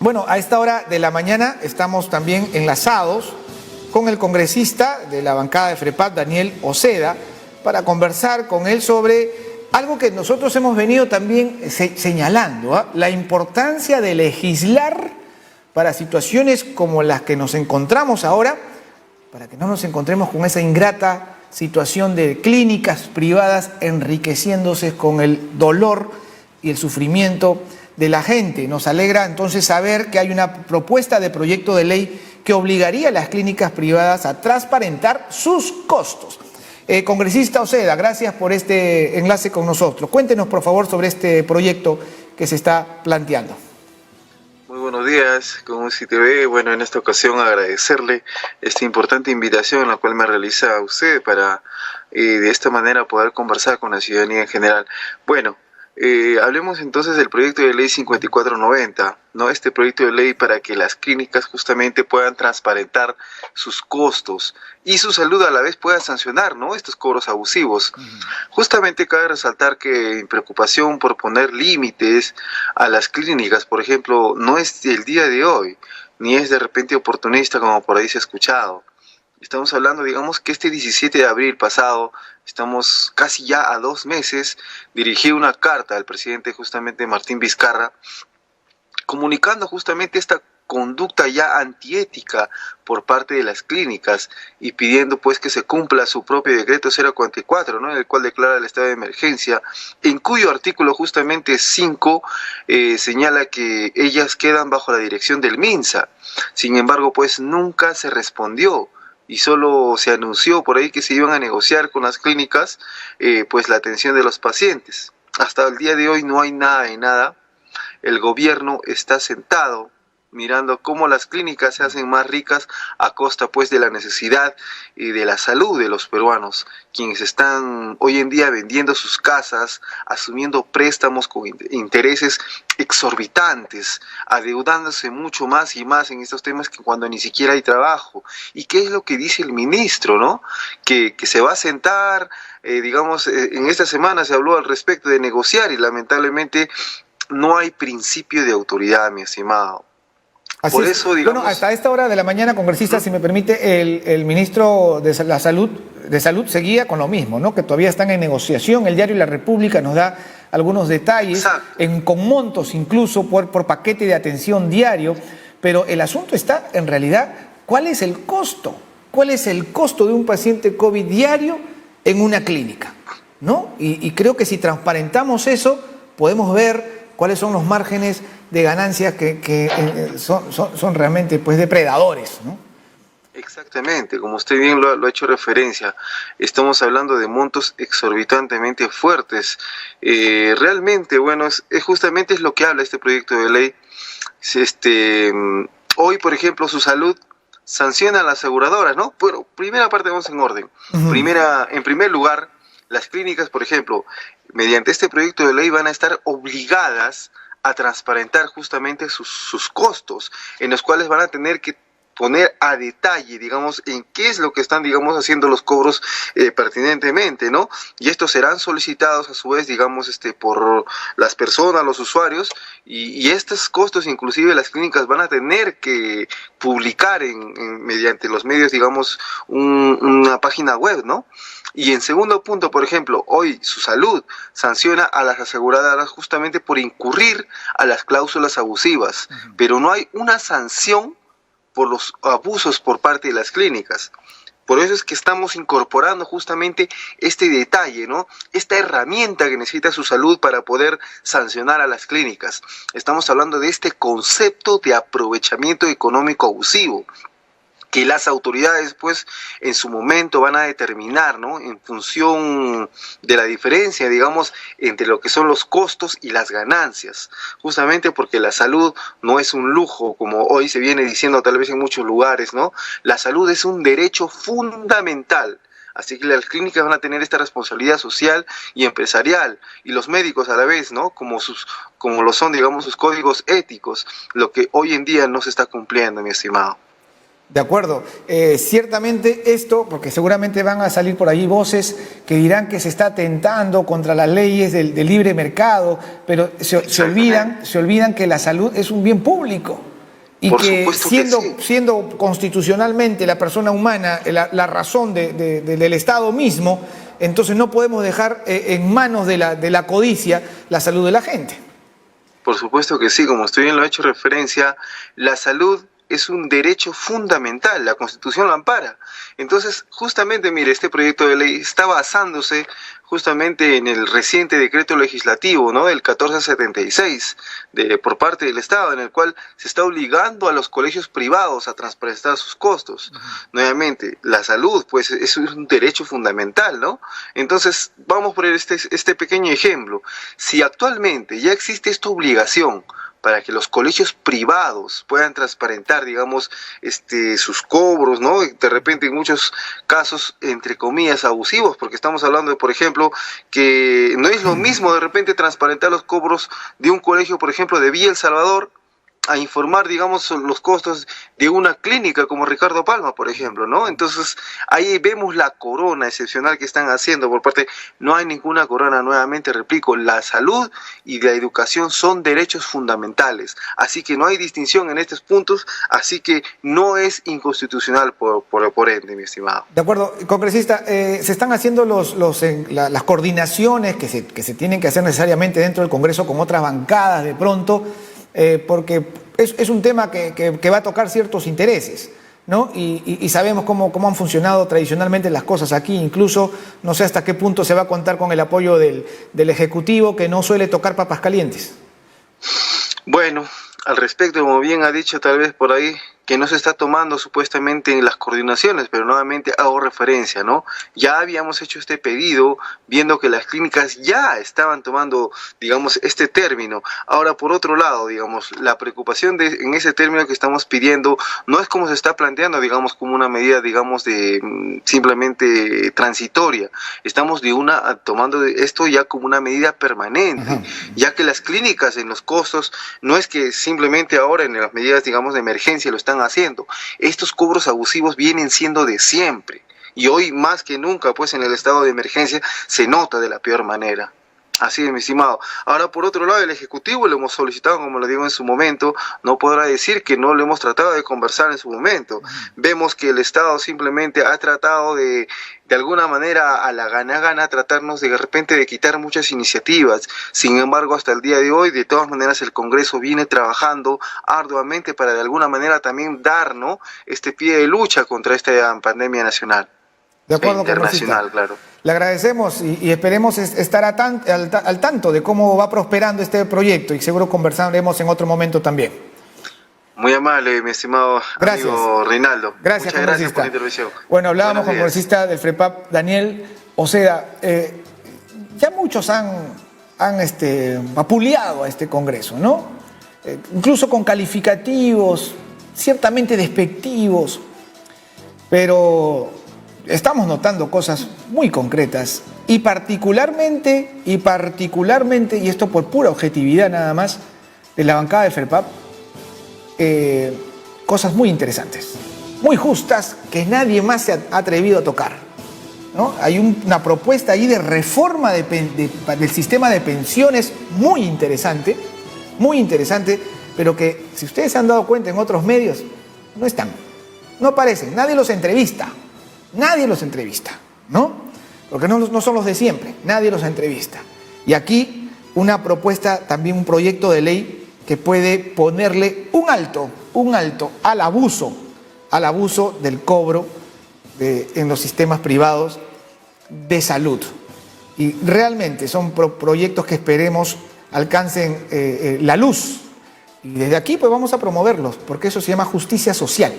Bueno, a esta hora de la mañana estamos también enlazados con el congresista de la bancada de FREPAP, Daniel Oceda, para conversar con él sobre algo que nosotros hemos venido también señalando, la importancia de legislar para situaciones como las que nos encontramos ahora, para que no nos encontremos con esa ingrata situación de clínicas privadas enriqueciéndose con el dolor y el sufrimiento de la gente. Nos alegra entonces saber que hay una propuesta de proyecto de ley que obligaría a las clínicas privadas a transparentar sus costos. Congresista Oceda, gracias por este enlace con nosotros. Cuéntenos, por favor, sobre este proyecto que se está planteando. Muy buenos días, con UCTV. Bueno, en esta ocasión agradecerle esta importante invitación la cual me realiza usted para de esta manera poder conversar con la ciudadanía en general. Bueno, hablemos entonces del proyecto de ley 5490, ¿no? Este proyecto de ley para que las clínicas justamente puedan transparentar sus costos y su salud a la vez pueda sancionar, ¿no?, estos cobros abusivos. Justamente cabe resaltar que en preocupación por poner límites a las clínicas, por ejemplo, no es el día de hoy, ni es de repente oportunista como por ahí se ha escuchado. Estamos hablando, digamos, que este 17 de abril pasado, estamos casi ya a 2 meses, dirigí una carta al presidente justamente Martín Vizcarra, comunicando justamente esta conducta ya antiética por parte de las clínicas y pidiendo pues que se cumpla su propio decreto 044, ¿no?, en el cual declara el estado de emergencia, en cuyo artículo justamente 5 señala que ellas quedan bajo la dirección del MINSA. Sin embargo, pues nunca se respondió y solo se anunció por ahí que se iban a negociar con las clínicas pues la atención de los pacientes. Hasta el día de hoy no hay nada de nada. El gobierno está sentado mirando cómo las clínicas se hacen más ricas a costa pues de la necesidad y de la salud de los peruanos, quienes están hoy en día vendiendo sus casas, asumiendo préstamos con intereses exorbitantes, adeudándose mucho más y más en estos temas que cuando ni siquiera hay trabajo. ¿Y qué es lo que dice el ministro, no? Que se va a sentar, digamos, en esta semana se habló al respecto de negociar y lamentablemente no hay principio de autoridad, mi estimado. Así por eso, digamos, bueno, hasta esta hora de la mañana, congresista, si me permite, el ministro de la Salud seguía con lo mismo, ¿no?, que todavía están en negociación. El diario La República nos da algunos detalles, con montos incluso por paquete de atención diario, pero el asunto está, en realidad, ¿cuál es el costo? ¿Cuál es el costo de un paciente COVID diario en una clínica, ¿no? Y creo que si transparentamos eso, podemos ver cuáles son los márgenes de ganancias que son realmente pues depredadores, ¿no? Exactamente, como usted bien lo ha hecho referencia, estamos hablando de montos exorbitantemente fuertes. Realmente, bueno, es justamente es lo que habla este proyecto de ley. Hoy, por ejemplo, su salud sanciona a las aseguradoras, ¿no? Pero primera parte, vamos en orden. En primer lugar, las clínicas, por ejemplo, mediante este proyecto de ley van a estar obligadas a transparentar justamente sus costos, en los cuales van a tener que poner a detalle, digamos, en qué es lo que están, digamos, haciendo los cobros pertinentemente, ¿no? Y estos serán solicitados a su vez, digamos, por las personas, los usuarios, y estos costos inclusive las clínicas van a tener que publicar mediante los medios, digamos, una página web, ¿no? Y en segundo punto, por ejemplo, hoy su salud sanciona a las aseguradoras justamente por incurrir a las cláusulas abusivas, pero no hay una sanción por los abusos por parte de las clínicas. Por eso es que estamos incorporando justamente este detalle, ¿no?, esta herramienta que necesita su salud para poder sancionar a las clínicas. Estamos hablando de este concepto de aprovechamiento económico abusivo, que las autoridades pues en su momento van a determinar, ¿no?, en función de la diferencia, digamos, entre lo que son los costos y las ganancias, justamente porque la salud no es un lujo, como hoy se viene diciendo tal vez en muchos lugares, ¿no? La salud es un derecho fundamental. Así que las clínicas van a tener esta responsabilidad social y empresarial, y los médicos a la vez, ¿no?, como lo son, digamos, sus códigos éticos, lo que hoy en día no se está cumpliendo, mi estimado. De acuerdo. Ciertamente esto, porque seguramente van a salir por ahí voces que dirán que se está atentando contra las leyes del libre mercado, pero se olvidan que la salud es un bien público. Y Por que supuesto siendo, que sí. siendo constitucionalmente la persona humana la razón del Estado mismo, entonces no podemos dejar en manos de la codicia la salud de la gente. Por supuesto que sí, como usted bien lo ha hecho referencia, la salud es un derecho fundamental, la Constitución lo ampara. Entonces, justamente, mire, este proyecto de ley está basándose justamente en el reciente decreto legislativo, ¿no?, del 1476 por parte del Estado, en el cual se está obligando a los colegios privados a transparentar sus costos. Nuevamente, la salud, pues, es un derecho fundamental, ¿no? Entonces, vamos por este pequeño ejemplo. Si actualmente ya existe esta obligación para que los colegios privados puedan transparentar, digamos, sus cobros, ¿no? De repente en muchos casos, entre comillas, abusivos, porque estamos hablando de, por ejemplo, que no es lo mismo de repente transparentar los cobros de un colegio, por ejemplo, de Villa El Salvador, a informar, digamos, los costos de una clínica como Ricardo Palma, por ejemplo, ¿no? Entonces, ahí vemos la corona excepcional que están haciendo por parte. No hay ninguna corona, nuevamente replico, la salud y la educación son derechos fundamentales, así que no hay distinción en estos puntos, así que no es inconstitucional por ende, mi estimado. De acuerdo, congresista, se están haciendo las coordinaciones que se tienen que hacer necesariamente dentro del Congreso con otras bancadas de pronto, porque es un tema que va a tocar ciertos intereses, ¿no? Y sabemos cómo han funcionado tradicionalmente las cosas aquí, incluso no sé hasta qué punto se va a contar con el apoyo del Ejecutivo, que no suele tocar papas calientes. Bueno, al respecto, como bien ha dicho tal vez por ahí, que no se está tomando supuestamente en las coordinaciones, pero nuevamente hago referencia, ¿no? Ya habíamos hecho este pedido, viendo que las clínicas ya estaban tomando, digamos, este término. Ahora, por otro lado, digamos, la preocupación en ese término que estamos pidiendo no es como se está planteando, digamos, como una medida, digamos, de simplemente transitoria. Estamos tomando esto ya como una medida permanente, ya que las clínicas en los costos no es que simplemente ahora en las medidas, digamos, de emergencia lo están haciendo. Estos cobros abusivos vienen siendo de siempre y hoy más que nunca, pues en el estado de emergencia se nota de la peor manera. Así es, mi estimado. Ahora, por otro lado, el Ejecutivo lo hemos solicitado, como lo digo en su momento, no podrá decir que no lo hemos tratado de conversar en su momento. Vemos que el Estado simplemente ha tratado de alguna manera, a la gana, tratarnos de repente de quitar muchas iniciativas. Sin embargo, hasta el día de hoy, de todas maneras, el Congreso viene trabajando arduamente para de alguna manera también dar, ¿no?, este pie de lucha contra esta pandemia nacional. De acuerdo, internacional, claro. Le agradecemos y esperemos estar al tanto de cómo va prosperando este proyecto y seguro conversaremos en otro momento también. Muy amable, mi estimado amigo Reinaldo. Gracias, muchas gracias por la intervención. Bueno, hablábamos con el congresista del FREPAP, Daniel Oceda. Ya muchos han vapuleado a este Congreso, ¿no? Incluso con calificativos ciertamente despectivos, pero estamos notando cosas muy concretas y particularmente, y esto por pura objetividad nada más, de la bancada del FREPAP, cosas muy interesantes, muy justas, que nadie más se ha atrevido a tocar, ¿no? Hay una propuesta ahí de reforma del sistema de pensiones muy interesante, pero que, si ustedes se han dado cuenta en otros medios, no están, no aparecen, nadie los entrevista, ¿no? Porque no son los de siempre, nadie los entrevista. Y aquí una propuesta, también un proyecto de ley que puede ponerle un alto al abuso del cobro en los sistemas privados de salud. Y realmente son proyectos que esperemos alcancen la luz. Y desde aquí pues vamos a promoverlos, porque eso se llama justicia social.